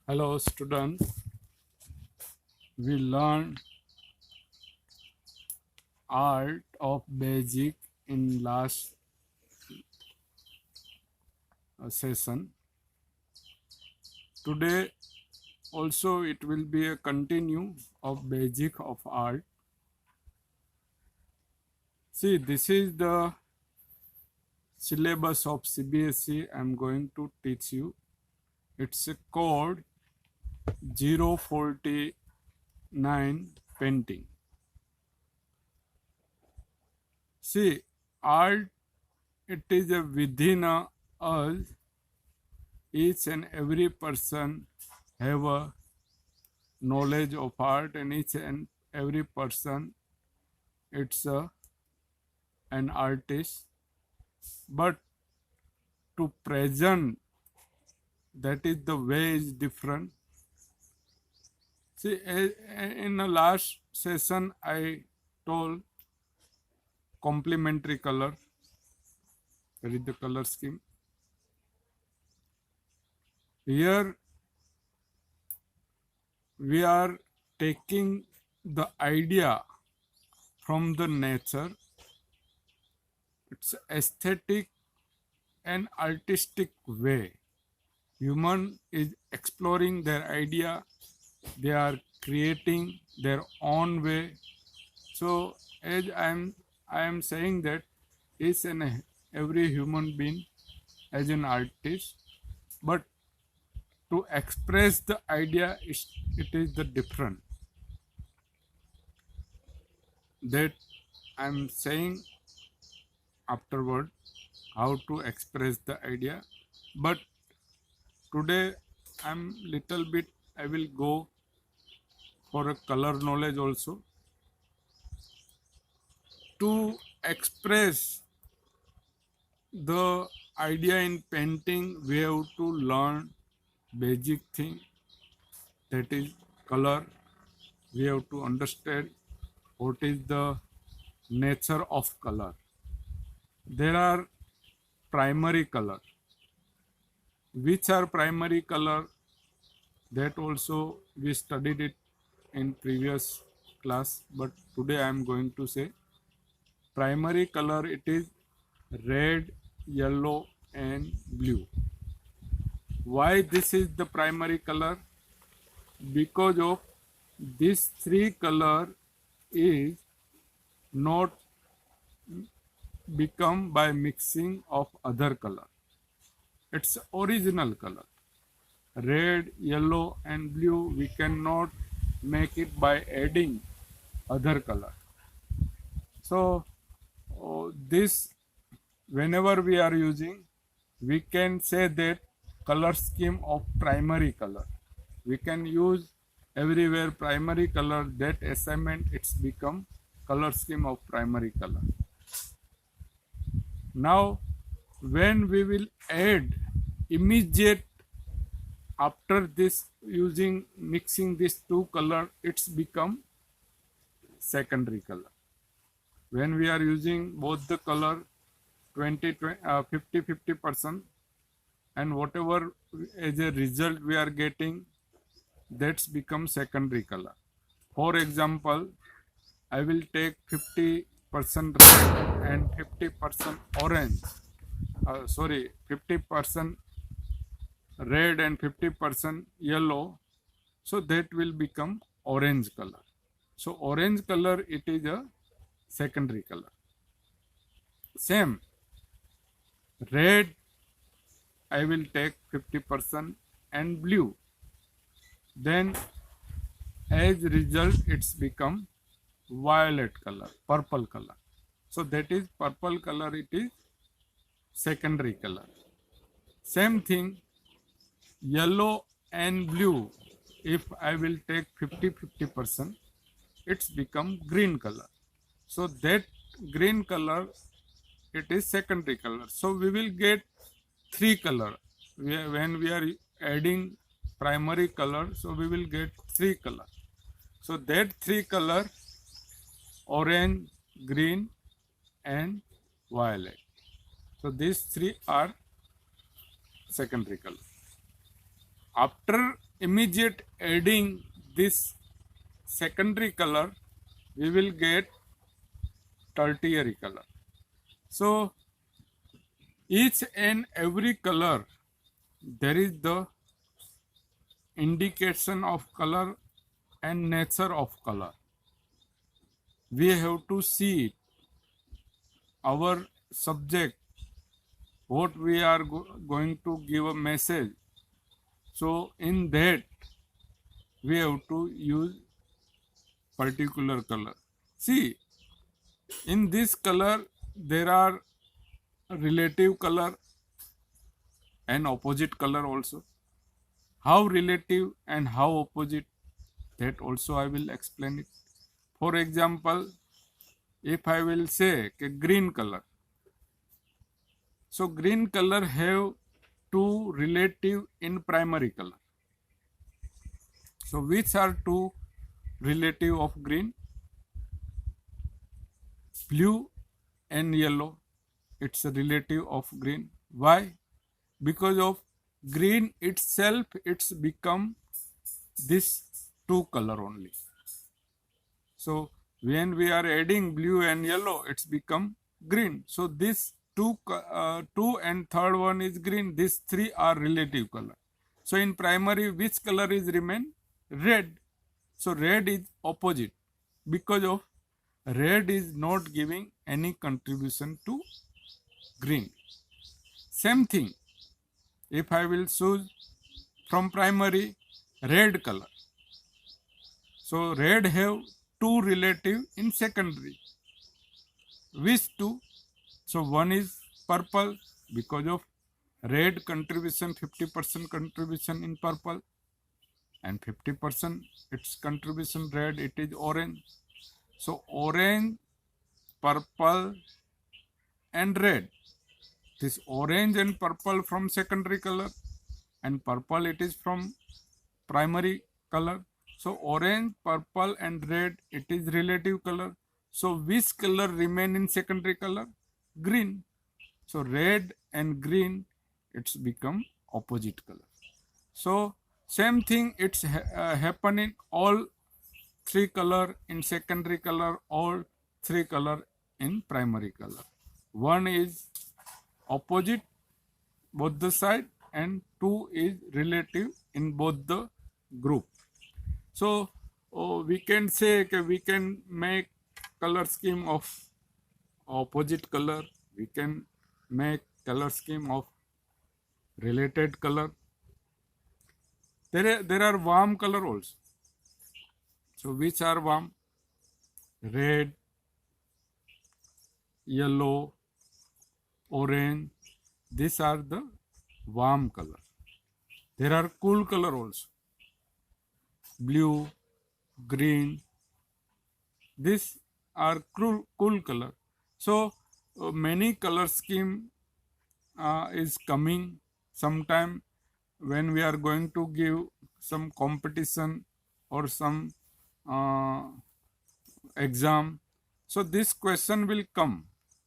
Hello students, we learned art of basic in last session. Today also it will be a continue of basic of art. See, this is the syllabus of CBSE I am going to teach you. It's a code 049 painting. See, art, it is a within us. Each and every person have a knowledge of art, and each and every person it's an artist. But to present, that is the way is different. See, in the last session I told complementary color. That is the color scheme. Here we are taking the idea from the nature. It's aesthetic and artistic way. Human is exploring their idea. They are creating their own way. So as I am saying that each and every human being as an artist, but to express the idea it is the different. That I am saying afterward how to express the idea. But today I'm little bit I will go for a color knowledge also. To express the idea in painting, we have to learn basic thing, that is color. We have to understand what is the nature of color. There are primary color. Which are primary color? That also we studied it in previous class, but today I am going to say primary color, it is red, yellow and blue. Why this is the primary color? Because of these three color is not become by mixing of other color. It's original color. Red, yellow and blue, we cannot make it by adding other color. So this, whenever we are using, we can say that color scheme of primary color. We can use everywhere primary color. That assignment it's become color scheme of primary color. Now when we will add immediate after this, using mixing these two color, it's become secondary color. When we are using both the color 50-50%, and whatever as a result we are getting, that's become secondary color. For example, I will take 50% red and 50% orange. 50% red and 50% yellow. So that will become orange color. So orange color, it is a secondary color. Same, red I will take 50% and blue. Then as result it's become violet color, purple color. So that is purple color, it is secondary color. Same thing, yellow and blue, if I will take 50-50%, it's become green color. So that green color, it is secondary color. So we will get three color. When we are adding primary color, so we will get three color. So that three color, orange, green and violet. So these three are secondary color. After immediate adding this secondary color, we will get tertiary color. So each and every color, there is the indication of color and nature of color. We have to see it. Our subject, what we are going to give a message. So in that, we have to use particular color. See, in this color, there are relative color and opposite color also. How relative and how opposite, that also I will explain it. For example, if I will say green color, so green color have two relative in primary color. So which are two relative of green? Blue and yellow. It's a relative of green. Why? Because of green itself, it's become this two color only. So when we are adding blue and yellow, it's become green. So this two and third one is green. These three are relative color. So in primary, which color is remain? Red. So red is opposite because of red is not giving any contribution to green. Same thing, if I will choose from primary red color, so red have two relative in secondary. Which two? So one is purple because of red contribution, 50% contribution in purple, and 50% its contribution red, it is orange. So orange, purple and red. This orange and purple from secondary color, and purple it is from primary color. So orange, purple and red, it is relative color. So which color remain in secondary color? Green. So red and green, it's become opposite color. So same thing, it's happen in all three color in secondary color, all three color in primary color. One is opposite both the side and two is relative in both the group. So we can say we can make color scheme of opposite color, we can make color scheme of related color. There are warm color also. So which are warm? Red, yellow, orange. These are the warm color. There are cool color also. Blue, green. These are cool color. So many color scheme is coming sometime when we are going to give some competition or some exam. So this question will come.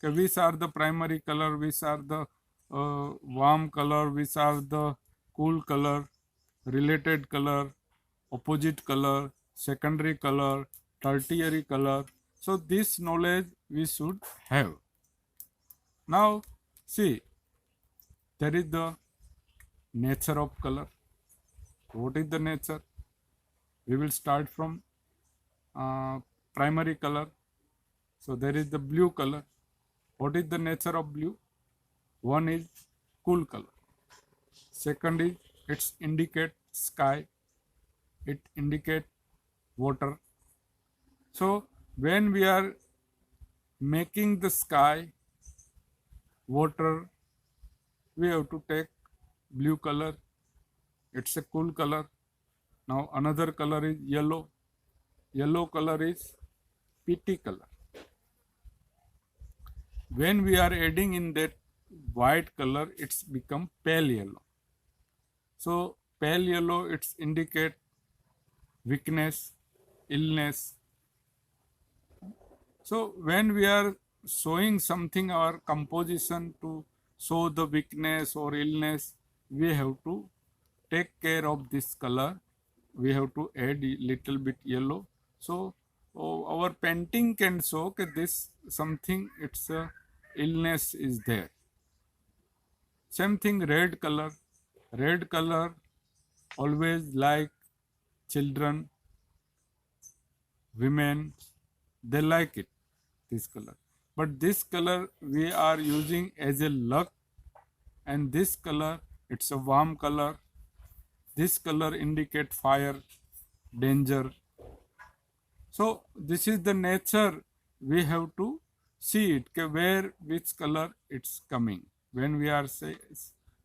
Which are the primary color, which are the warm color, which are the cool color, related color, opposite color, secondary color, tertiary color. So this knowledge we should have. Now see, there is the nature of color. What is the nature? We will start from primary color. So there is the blue color. What is the nature of blue? One is cool color. Second is it indicate sky. It indicate water. So when we are making the sky, water, we have to take blue color. It's a cool color. Now another color is yellow. Yellow color is PT color. When we are adding in that white color, it's become pale yellow. So pale yellow, it's indicate weakness, illness. So when we are showing something, our composition to show the weakness or illness, we have to take care of this color, we have to add a little bit yellow. So our painting can show that this something, it's a illness is there. Same thing, red color. Red color always like children, women, they like it, this color. But this color we are using as a luck, and this color, it's a warm color. This color indicate fire, danger. So this is the nature. We have to see it, where which color it's coming. When we are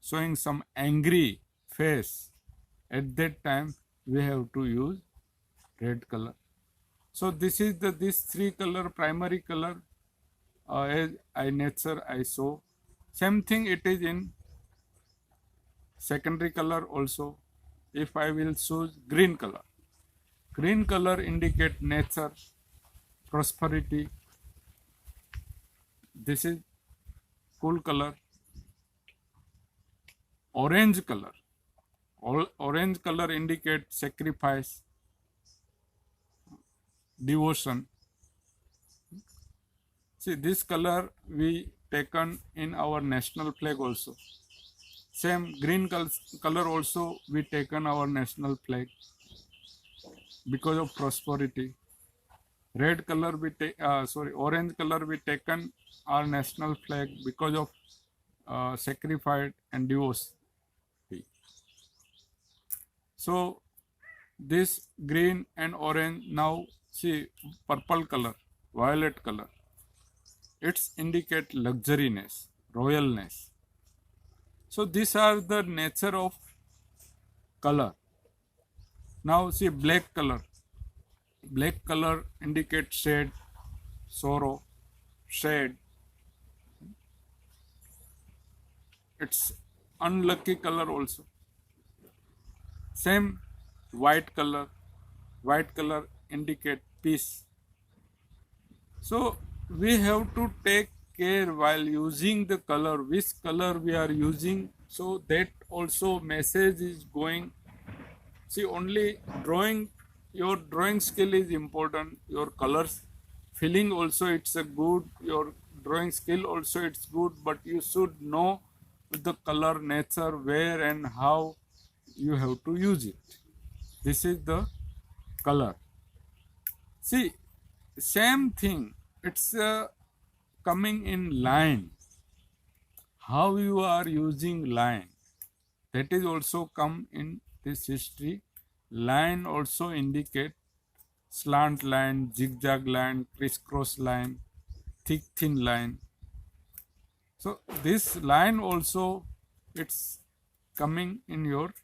showing some angry face, at that time we have to use red color. So this is these three color, primary color, as nature I saw. Same thing it is in secondary color also. If I will choose green color, green color indicate nature, prosperity. This is cool color. Orange color, orange color indicate sacrifice, devotion. See, this color we taken in our national flag also. Same green color also we taken our national flag because of prosperity. Red color we orange color we taken our national flag because of sacrifice and devotion. So this green and orange, now see purple color, violet color, it's indicate luxuriness, royalness. So these are the nature of color. Now see black color. Black color indicate shade, sorrow, shade. It's unlucky color also. Same white color. White color indicate peace. So we have to take care while using the color, which color we are using, so that also message is going. See, only drawing, your drawing skill is important, your colors feeling also it's a good, your drawing skill also it's good, but you should know the color nature, where and how you have to use it. This is the color. See, same thing, it's coming in line. How you are using line, that is also come in this history. Line also indicate slant line, zigzag line, crisscross line, thick thin line. So this line also, it's coming in your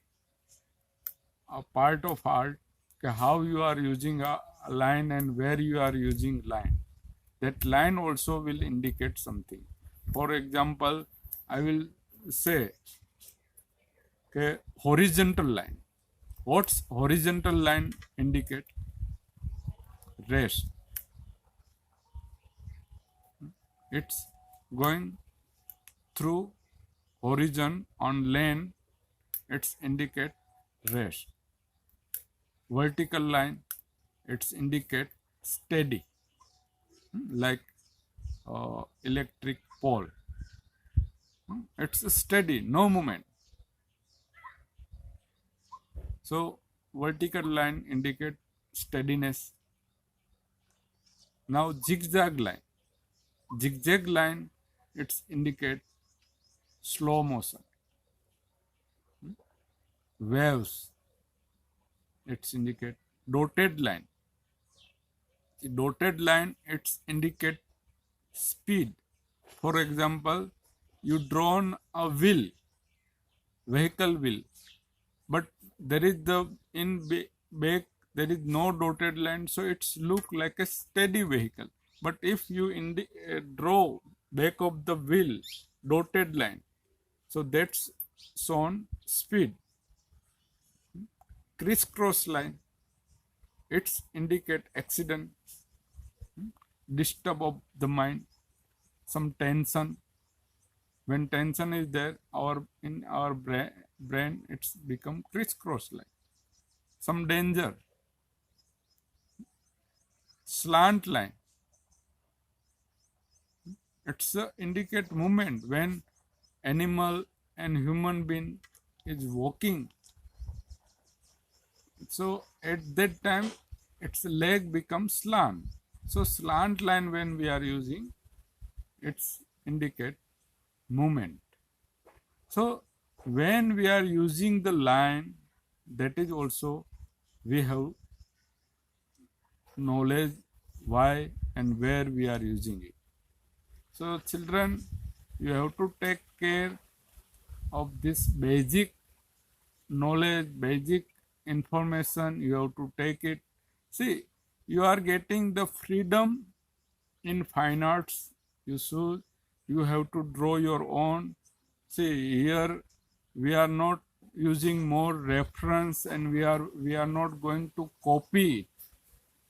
part of art, how you are using a line and where you are using line. That line also will indicate something. For example, I will say horizontal line. What's horizontal line indicate? Rest. It's going through horizon on lane, it's indicate rest. Vertical line, it's indicate steady, like electric pole. It's steady, no movement. So vertical line indicate steadiness. Now zigzag line. Zigzag line, it's indicate slow motion. Waves, it's indicate dotted line. The dotted line, it's indicate speed. For example, you drawn a wheel, vehicle wheel, but there is back there is no dotted line, so it's look like a steady vehicle. But if you draw back of the wheel dotted line, so that's shown speed. Crisscross line, it's indicate accident, disturb of the mind, some tension. When tension is there, in our brain, it's become crisscross line. Some danger, slant line. It's indicate movement when animal and human being is walking. So at that time, its leg becomes slant. So slant line when we are using, it's indicate movement. So when we are using the line, that is also we have knowledge why and where we are using it. So children, you have to take care of this basic knowledge, basic information. You have to take it. See, you are getting the freedom in fine arts. You have to draw your own. See, here we are not using more reference, and we are not going to copy.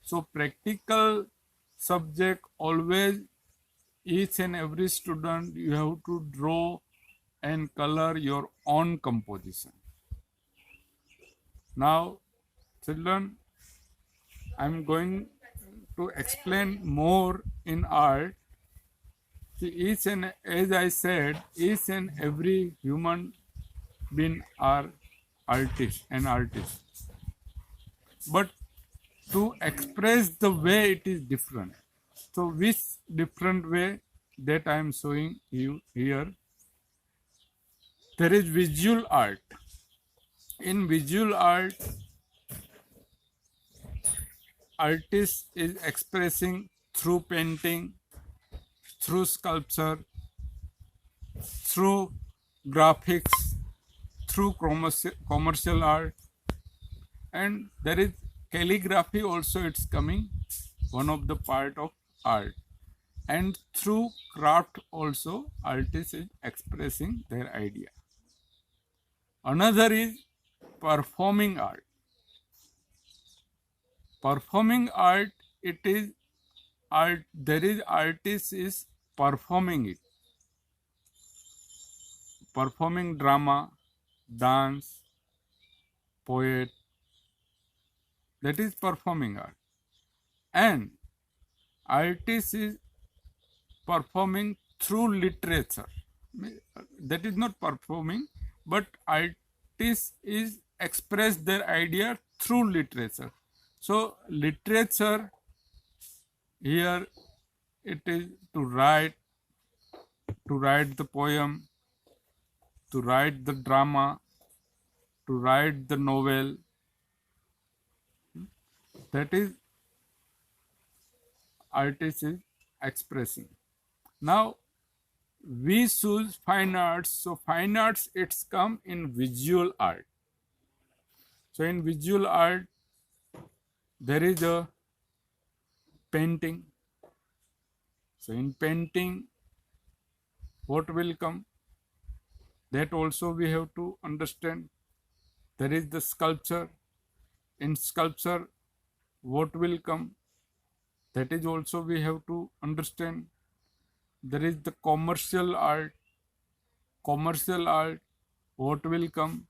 So practical subject, always each and every student, you have to draw and color your own composition. Now children, I am going to explain more in art. See, each and, as I said, each and every human being are artists and artists. But to express the way, it is different. So which different way that I am showing you here? There is visual art. In visual art, artist is expressing through painting, through sculpture, through graphics, through commercial art, and there is calligraphy also, it's coming, one of the part of art. And through craft also, artist is expressing their idea. Another is performing art. Performing art, it is art, there is artist is performing it. Performing drama, dance, poet, that is performing art. And artist is performing through literature. That is not performing, but artist is express their idea through literature. So literature here, it is to write the poem, to write the drama, to write the novel. That is artist is expressing. Now we choose fine arts. So fine arts, it's come in visual art. So in visual art, there is a painting. So in painting, what will come? That also we have to understand. There is the sculpture. In sculpture, what will come? That is also we have to understand. There is the commercial art. Commercial art, what will come?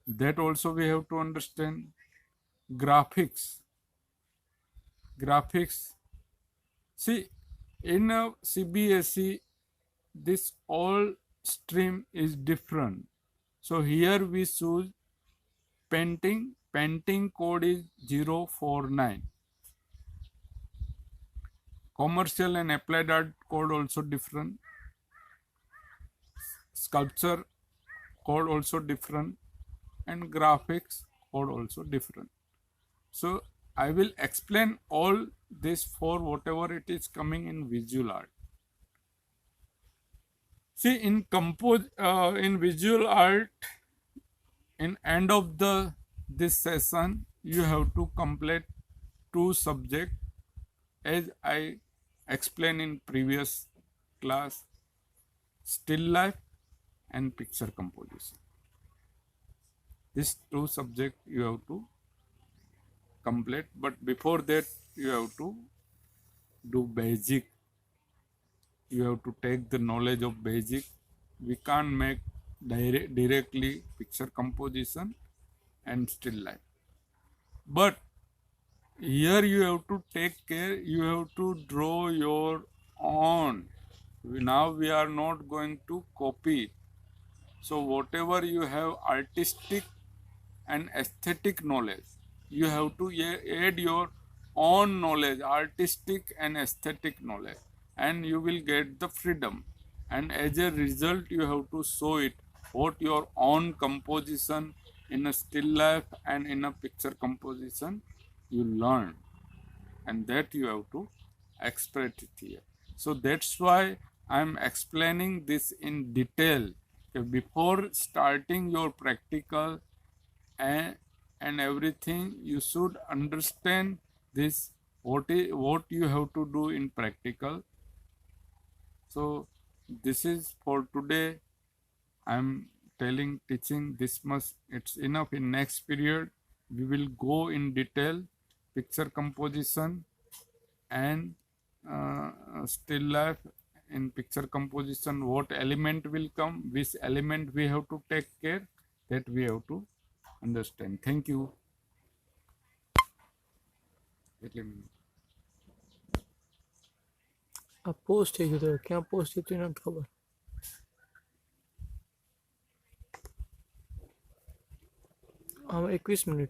That also we have to understand. Graphics. Graphics. See, in a CBSE, this all stream is different. So here we choose painting. Painting code is 049. Commercial and applied art code also different. Sculpture code also different. And graphics code also different. So I will explain all this for whatever it is coming in visual art. See, in visual art, in end of this session, you have to complete 2 subjects, as I explained in previous class: still life and picture composition. These 2 subjects you have to complete, but before that you have to do basic. You have to take the knowledge of basic. We can't make directly picture composition and still life. But here you have to take care, you have to draw your own. Now we are not going to copy. So whatever you have artistic and aesthetic knowledge, you have to add your own knowledge, artistic and aesthetic knowledge, and you will get the freedom. And as a result, you have to show it what your own composition in a still life and in a picture composition you learn, and that you have to express it here. So that's why I'm explaining this in detail. Before starting your practical and everything, you should understand this, what you have to do in practical. So this is for today. I'm teaching this much, it's enough. In next period we will go in detail picture composition and still life. In picture composition, what element will come, which element we have to take care, that we have to understand. Thank you. આ post થઈ ગયું તો ક્યાં post થયું એ નથી ખબર. આમાં 21 minute